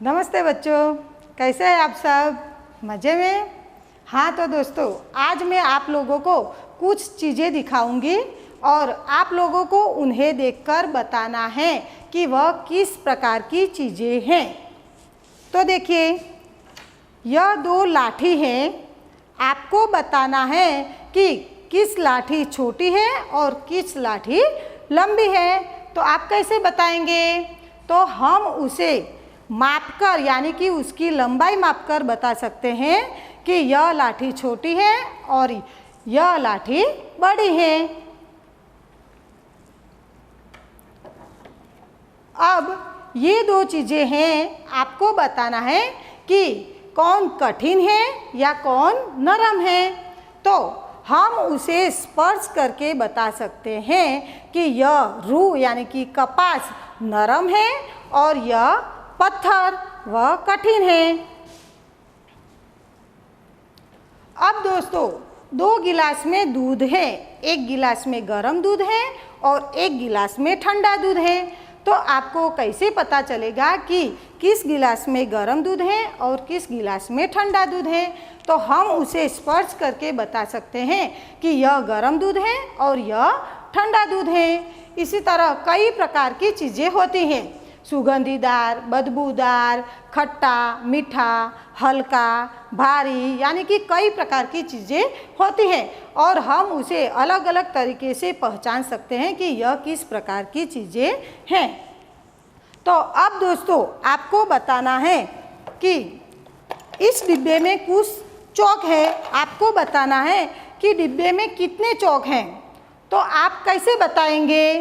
नमस्ते बच्चों, कैसे हैं आप सब? मज़े में? हाँ तो दोस्तों, आज मैं आप लोगों को कुछ चीज़ें दिखाऊंगी और आप लोगों को उन्हें देखकर बताना है कि वह किस प्रकार की चीज़ें हैं। तो देखिए, यह दो लाठी हैं। आपको बताना है कि किस लाठी छोटी है और किस लाठी लंबी है। तो आप कैसे बताएंगे? तो हम उसे मापकर यानी कि उसकी लंबाई मापकर बता सकते हैं कि यह लाठी छोटी है और यह लाठी बड़ी है। अब ये दो चीज़ें हैं, आपको बताना है कि कौन कठिन है या कौन नरम है। तो हम उसे स्पर्श करके बता सकते हैं कि यह रूह यानी कि कपास नरम है और यह पत्थर वह कठिन है। अब दोस्तों, दो गिलास में दूध है, एक गिलास में गर्म दूध है और एक गिलास में ठंडा दूध है। तो आपको कैसे पता चलेगा कि किस गिलास में गर्म दूध है और किस गिलास में ठंडा दूध है? तो हम उसे स्पर्श करके बता सकते हैं कि यह गर्म दूध है और यह ठंडा दूध है। इसी तरह कई प्रकार की चीज़ें होती हैं, सुगंधीदार, बदबूदार, खट्टा, मीठा, हल्का, भारी, यानी कि कई प्रकार की चीज़ें होती हैं और हम उसे अलग अलग तरीके से पहचान सकते हैं कि यह किस प्रकार की चीज़ें हैं। तो अब दोस्तों, आपको बताना है कि इस डिब्बे में कुछ चौक है। आपको बताना है कि डिब्बे में कितने चौक हैं। तो आप कैसे बताएंगे?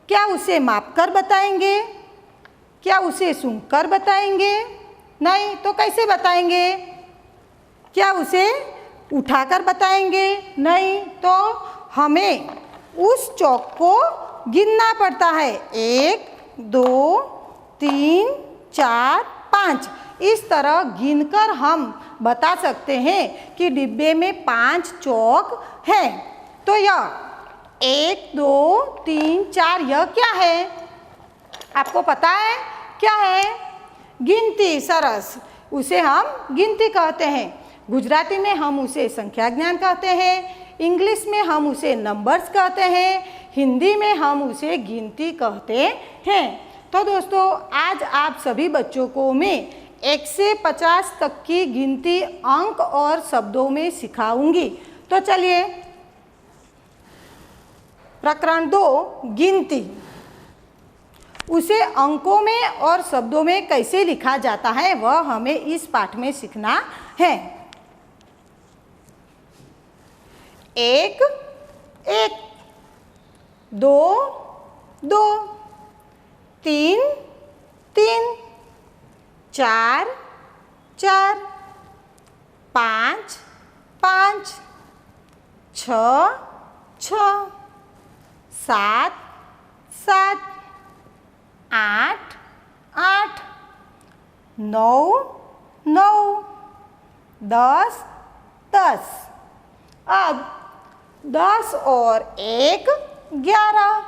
क्या उसे मापकर बताएंगे? क्या उसे सूंघकर बताएंगे? नहीं तो कैसे बताएंगे? क्या उसे उठाकर बताएंगे? नहीं तो हमें उस चौक को गिनना पड़ता है। 1 2 3 4 5, इस तरह गिनकर हम बता सकते हैं कि डिब्बे में 5 चौक हैं। तो यह 1 2 3 4 यह क्या है? आपको पता है क्या है? गिनती। सरस, उसे हम गिनती कहते हैं। गुजराती में हम उसे संख्या ज्ञान कहते हैं, इंग्लिश में हम उसे नंबर्स कहते हैं, हिंदी में हम उसे गिनती कहते हैं। तो दोस्तों, आज आप सभी बच्चों को मैं 1 से 50 तक की गिनती अंक और शब्दों में सिखाऊंगी। तो चलिए, प्रकरण 2, गिनती। उसे अंकों में और शब्दों में कैसे लिखा जाता है वह हमें इस पाठ में सीखना है। 1 1, 2 2, 3 3, 4 4, 5 5, 6 6, 7 7, 8 8, 9 9, 10 10। अब 10 और 1 11,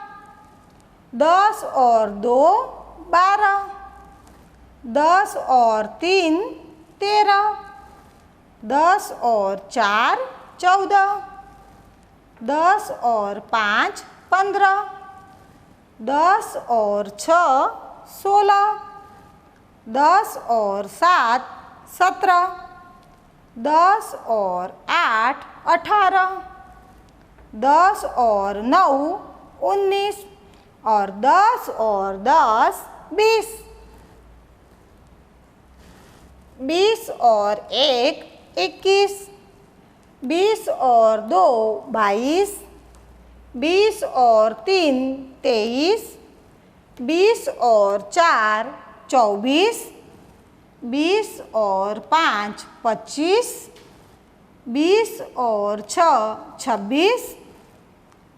10 और 2 12, 10 और 3 13, 10 और 4 14, 10 और 5 15, 10 और 6 16, 10 और 7 17, 10 और 8 18, 10 और 9 19 और 10 और 10 20, 20 और 1 21, 20 और 2 22, 20 और 3 23, 20 और 4 24, 20 और 5 25, 20 और 6 26,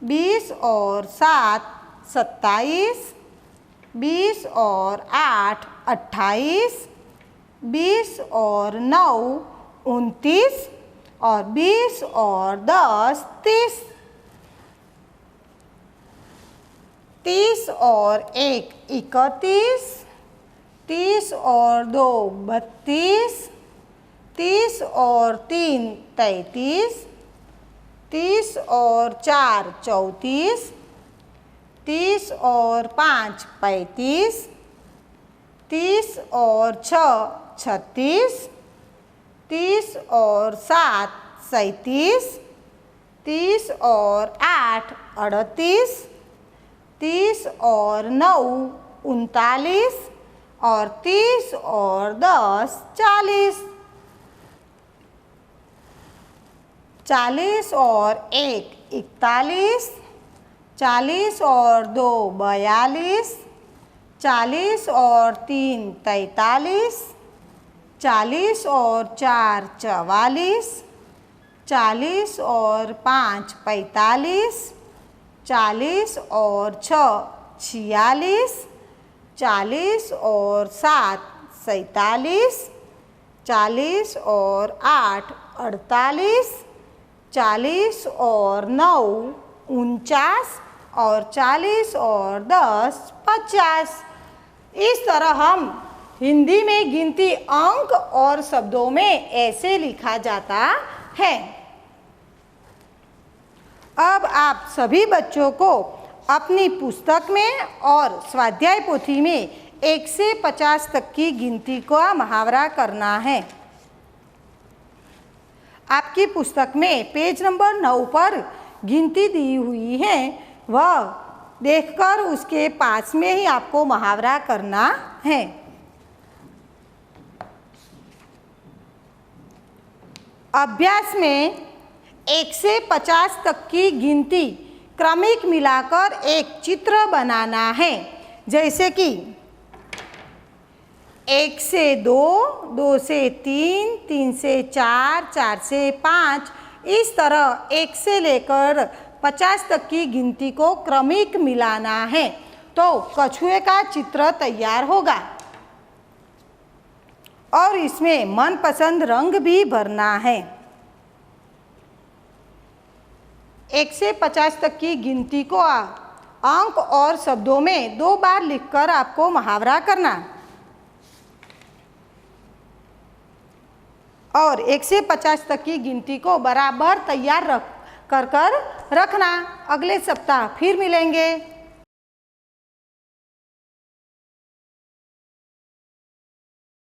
20 और 7 27, 20 और 8 28, 20 और 9 29 और 20 और 10 30, 30 और 1 31, 30 और 2 32, 30 और 3 33, 30 और 4 34, 30 और 5 35, 30 और 6 36, 30 और 7 37, 30 और 8 38, 30 और 9 39 और 30 और 10 40, 40 और 1 41, 40 और 2 42, 40 और 3 43, 40 और 4 44, 40 और 5 45, 40 और 6 46, 40 और 7 47, 40 और 8 48, 40 और 9 49 और 40 और 10 50। इस तरह हम हिंदी में गिनती अंक और शब्दों में ऐसे लिखा जाता है। अब आप सभी बच्चों को अपनी पुस्तक में और स्वाध्याय पोथी में 1 से 50 तक की गिनती का मुहावरा करना है। आपकी पुस्तक में पेज नंबर 9 पर गिनती दी हुई है, वह देखकर उसके पास में ही आपको मुहावरा करना है। अभ्यास में 1 से 50 तक की गिनती क्रमिक मिलाकर एक चित्र बनाना है। जैसे कि 1 से 2, 2 से 3, 3 से 4, 4 से 5, इस तरह 1 से लेकर 50 तक की गिनती को क्रमिक मिलाना है तो कछुए का चित्र तैयार होगा। और इसमें मनपसंद रंग भी भरना है। 1 से 50 तक की गिनती को अंक और शब्दों में 2 बार लिखकर आपको मुहावरा करना और 1 से 50 तक की गिनती को बराबर तैयार कर रखना। अगले सप्ताह फिर मिलेंगे।